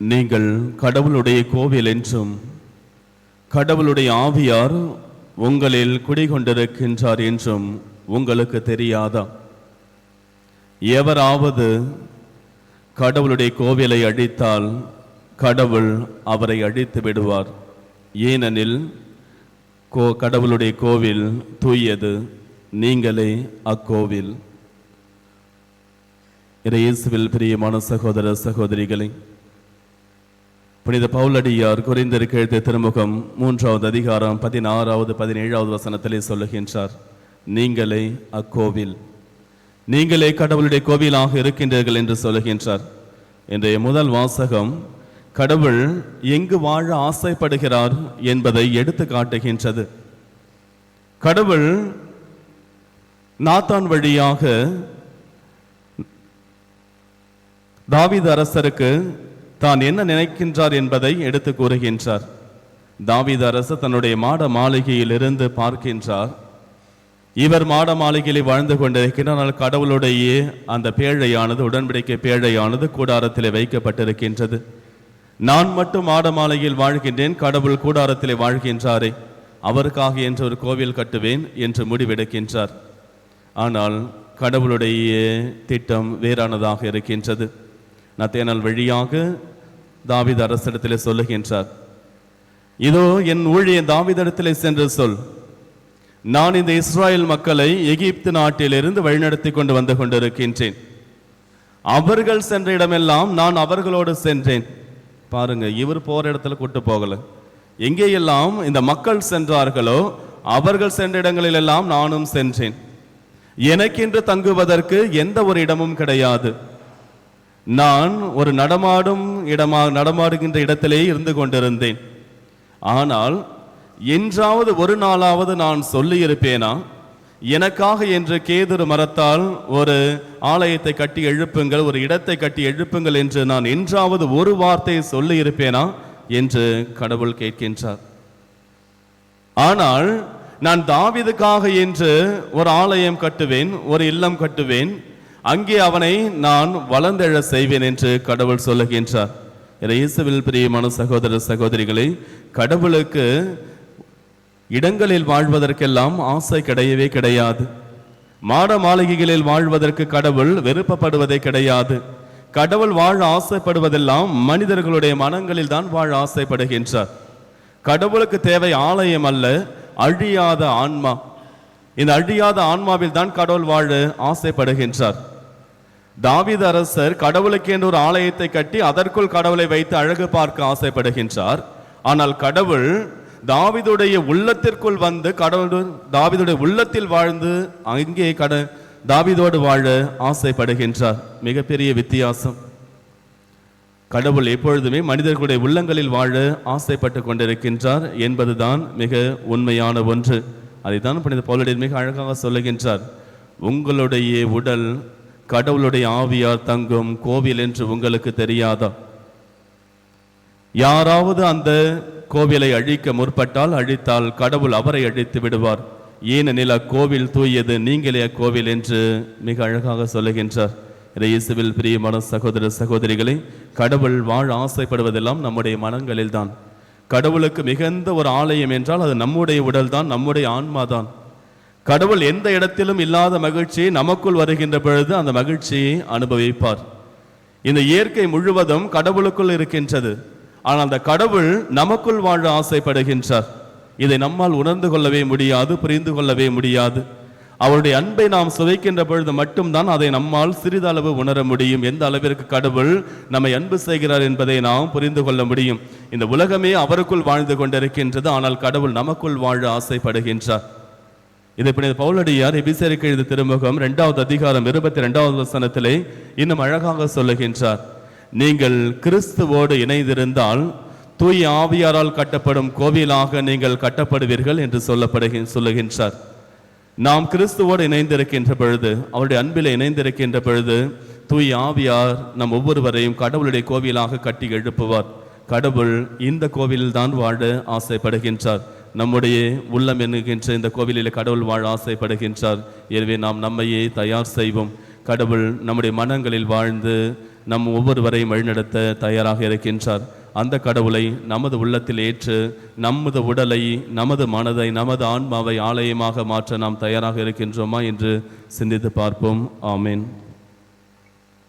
நீங்கள் கடவுளுடைய கோவில் என்றும் கடவுளுடைய ஆவியார் உங்களில் குடிகொண்டிருக்கின்றார் என்றும் உங்களுக்கு தெரியாதா? எவராவது கடவுளுடைய கோவிலை அழித்தால் கடவுள் அவரை அழித்து விடுவார். ஏனெனில் கடவுளுடைய கோவில் தூயது, நீங்களே அக்கோவில். இயேசுவில் பிரியமான சகோதர சகோதரிகளை, புனித பவுலடியார் கொரிந்தியருக்கு எழுதிய திருமுகம் 3வது அதிகாரம் 16வது 17வது வசனத்திலே சொல்லுகின்றார், நீங்களே அக்கோவில், நீங்களே கடவுளுடைய கோவிலாக இருக்கின்றீர்கள் என்று சொல்லுகின்றார். இன்றைய முதல் வாசகம் கடவுள் எங்கு வாழ ஆசைப்படுகிறார் என்பதை எடுத்து காட்டுகின்றது. கடவுள் நாத்தான் வழியாக தாவீது அரசருக்கு தான் என்ன நினைக்கின்றார் என்பதை எடுத்து கூறுகின்றார். தாவீது அரசர் தன்னுடைய மாட மாளிகையில் இருந்து பார்க்கின்றார். இவர் மாட மாளிகையில் வாழ்ந்து கொண்டிருக்கிறார். கடவுளுடைய அந்த பேழையானது, உடன்படிக்கை பேழையானது கூடாரத்திலே வைக்கப்பட்டிருக்கின்றது. நான் மட்டும் மாட மாளிகையில் வாழ்கின்றேன், கடவுள் கூடாரத்திலே வாழ்கின்றாரே, அவருக்காக என்று ஒரு கோவில் கட்டுவேன் என்று முடிவெடுக்கின்றார். ஆனால் கடவுளுடைய திட்டம் வேறானதாக இருக்கின்றது. நத்தேனல் வழியாக தாவீது அரசிடத்திலே சொல்லுகின்றார், இதோ என் ஊழியன் தாவீதிடத்திலே சென்று சொல், நான் இந்த இஸ்ராயேல் மக்களை எகிப்து நாட்டிலிருந்து வழிநடத்தி கொண்டு வந்து கொண்டிருக்கின்றேன். அவர்கள் சென்ற இடமெல்லாம் நான் அவர்களோடு சென்றேன். பாருங்க, இவர் போற இடத்துல கூட்டு போகல. எங்கேயெல்லாம் இந்த மக்கள் சென்றார்களோ அவர்கள் சென்ற இடங்களில் எல்லாம் நானும் சென்றேன். எனக்கென்று தங்குவதற்கு எந்த ஒரு இடமும் கிடையாது. நான் ஒரு நடமாடுகின்ற இடத்திலே இருந்து கொண்டிருந்தேன். ஆனால் என்றாவது ஒரு நாளாவது நான் சொல்லி இருப்பேனா, எனக்காக என்று கேதுரு மரத்தால் ஒரு ஆலயத்தை கட்டி எழுப்புங்கள், ஒரு இடத்தை கட்டி எழுப்புங்கள் என்று நான் என்றாவது ஒரு வார்த்தையை சொல்லி இருப்பேனா என்று கடவுள் கேட்கின்றார். ஆனால் நான் தாவீதுக்காக என்று ஒரு ஆலயம் கட்டுவேன், ஒரு இல்லம் கட்டுவேன், அங்கே அவனை நான் வளர்ந்தெழ செய்வேன் என்று கடவுள் சொல்லுகின்றார். இயேசுவில் பிரியமான சகோதர சகோதரிகளை, கடவுளுக்கு இடங்களில் வாழ்வதற்கெல்லாம் ஆசை கிடையவே கிடையாது. மாட மாளிகைகளில் வாழ்வதற்கு கடவுள் விருப்பப்படுவதே கிடையாது. கடவுள் வாழ ஆசைப்படுவதெல்லாம் மனிதர்களுடைய மனங்களில் தான் வாழ ஆசைப்படுகின்றார். கடவுளுக்கு தேவை ஆலயம் அல்ல, அழியாத ஆன்மா. இந்த அழியாத ஆன்மாவில் தான் கடவுள் வாழ ஆசைப்படுகின்றார். தாவீது அரசர் கடவுளுக்கு என்று ஒரு ஆலயத்தை கட்டி அதற்குள் கடவுளை வைத்து அழகு பார்க்க ஆசைப்படுகின்றார். ஆனால் கடவுள் தாவீதுடைய உள்ளத்திற்குள் வந்து தாவீதுடைய உள்ளத்தில் வாழ்ந்து அங்கே தாவீதோடு வாழ ஆசைப்படுகின்றார். மிகப்பெரிய வித்தியாசம். கடவுள் எப்பொழுதுமே மனிதர்களுடைய உள்ளங்களில் வாழ ஆசைப்பட்டு கொண்டிருக்கின்றார் என்பதுதான் மிக உண்மையான ஒன்று. அதைத்தான் புனித பவுலடியார் மிக அழகாக சொல்லுகின்றார், உங்களுடைய உடல் கடவுளுடைய ஆவியார் தங்கும் கோவில் என்று உங்களுக்கு தெரியாதா? யாராவது அந்த கோவிலை அழிக்க முற்பட்டால், அழித்தால் கடவுள் அவரை அழித்து விடுவார். ஏனெனில் அக்கோவில் தூயது, நீங்களே அக்கோவில் என்று மிக அழகாக சொல்லுகின்றார். இயேசுவில் பிரியமான சகோதர சகோதரிகளை, கடவுள் வாழ ஆசைப்படுவதெல்லாம் நம்முடைய மனங்களில் தான். கடவுளுக்கு மிகுந்த ஒரு ஆலயம் என்றால் அது நம்முடைய உடல் தான், நம்முடைய ஆன்மா தான். கடவுள் எந்த இடத்திலும் இல்லாத மகிழ்ச்சியை நமக்குள் வருகின்ற பொழுது அந்த மகிழ்ச்சியை அனுபவிப்பார். இந்த இயற்கை முழுவதும் கடவுளுக்குள் இருக்கின்றது. ஆனால் அந்த கடவுள் நமக்குள் வாழ ஆசைப்படுகின்றார். இதை நம்மால் உணர்ந்து கொள்ளவே முடியாது, புரிந்து கொள்ளவே முடியாது. அவருடைய அன்பை நாம் சுவைக்கின்ற பொழுது மட்டும்தான் அதை நம்மால் சிறிதளவு உணர முடியும். எந்த அளவிற்கு கடவுள் நம்மை அன்பு செய்கிறார் என்பதை நாம் புரிந்து கொள்ள முடியும். இந்த உலகமே அவருக்குள் வாழ்ந்து கொண்டிருக்கின்றது, ஆனால் கடவுள் நமக்குள் வாழ ஆசைப்படுகின்றார். இதை புனித பவுலடியார் எபிசேயருக்கு எழுதிய திருமுகம் 2வது அதிகாரம் 22வது வசனத்திலே இன்னும் அழகாக சொல்லுகின்றார், நீங்கள் கிறிஸ்துவோடு இணைந்திருந்தால் தூய ஆவியாரால் கட்டப்படும் கோவிலாக நீங்கள் கட்டப்படுவீர்கள் என்று சொல்லுகின்றார். நாம் கிறிஸ்துவோடு இணைந்திருக்கின்ற பொழுது, அவருடைய அன்பில் இணைந்திருக்கின்ற பொழுது, தூய ஆவியார் நம் ஒவ்வொருவரையும் கடவுளுடைய கோவிலாக கட்டி எழுப்புவார். கடவுள் இந்த கோவிலில் தான் வாழ ஆசைப்படுகின்றார். நம்முடைய உள்ளம் என்கின்ற இந்த கோவிலில் கடவுள் வாழ ஆசைப்படுகின்றார். எனவே நாம் நம்மையே தயார் செய்வோம். கடவுள் நம்முடைய மனங்களில் வாழ்ந்து நம் ஒவ்வொருவரையும் வழிநடத்த தயாராக இருக்கின்றார். அந்த கடவுளை நமது உள்ளத்தில் ஏற்று நமது உடலை, நமது மனதை, நமது ஆன்மாவை ஆலயமாக மாற்ற நாம் தயாராக இருக்கின்றோமா என்று சிந்தித்து பார்ப்போம். ஆமேன்.